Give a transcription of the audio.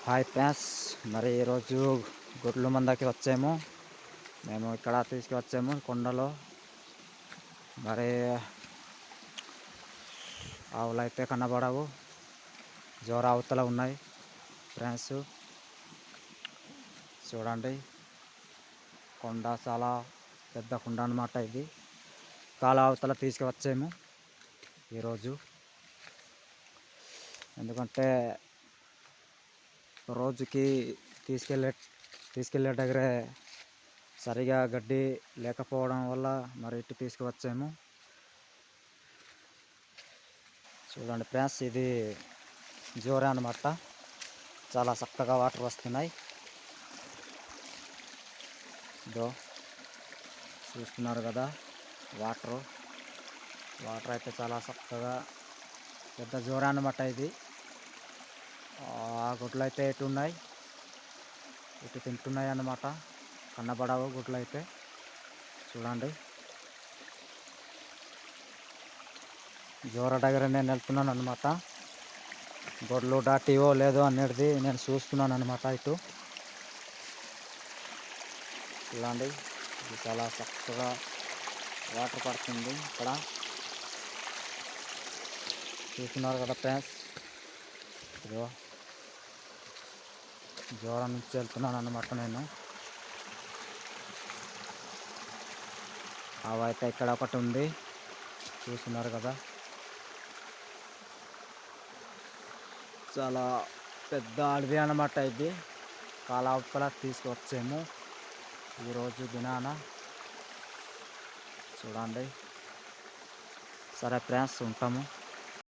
Hi friends, మరి ఈరోజు గొడ్ల మందకి వచ్చాము. మేము ఇక్కడ తీసుకువచ్చాము కొండలో. మరి ఆవులు అయితే కనబడవు, జోర అవతల ఉన్నాయి ఫ్రెండ్స్. చూడండి, కొండ చాలా పెద్ద కొండ అన్నమాట. ఇది కాల అవతల తీసుకువచ్చాము ఈరోజు. ఎందుకంటే రోజుకి తీసుకెళ్ళే దగ్గరే సరిగా గడ్డి లేకపోవడం వల్ల మరి ఇటు తీసుకువచ్చాము. చూడండి ఫ్రెండ్స్, ఇది జోరే అన్నమాట. చాలా చక్కగా వాటర్ వస్తున్నాయి. ఇదో చూస్తున్నారు కదా, వాటర్ అయితే చాలా చక్కగా పెద్ద జోరే అన్నమాట. ఇది ఆ గుడ్లు అయితే ఎటు ఉన్నాయి, ఇటు తింటున్నాయి అన్నమాట. కన్నబడవు గుడ్లు అయితే. చూడండి, జోర దగ్గర నేను వెళ్తున్నాను అనమాట. గొడ్లు దాటివో లేదో అనేది నేను చూస్తున్నాను అనమాట. ఇటు చూడండి, ఇది చాలా చక్కగా వాటర్ పడుతుంది ఇక్కడ. చూస్తున్నారు కదా ఫ్రెండ్స్, ఇదో జోర నుంచి వెళ్తున్నాను అనమాట నేను. అవైతే ఇక్కడ ఒకటి ఉంది, చూస్తున్నారు కదా. చాలా పెద్ద అడవి అన్నమాట. ఇది కాలావతల తీసుకువచ్చాము ఈరోజు దినాన. చూడండి. సరే ఫ్రెండ్స్, ఉంటాము.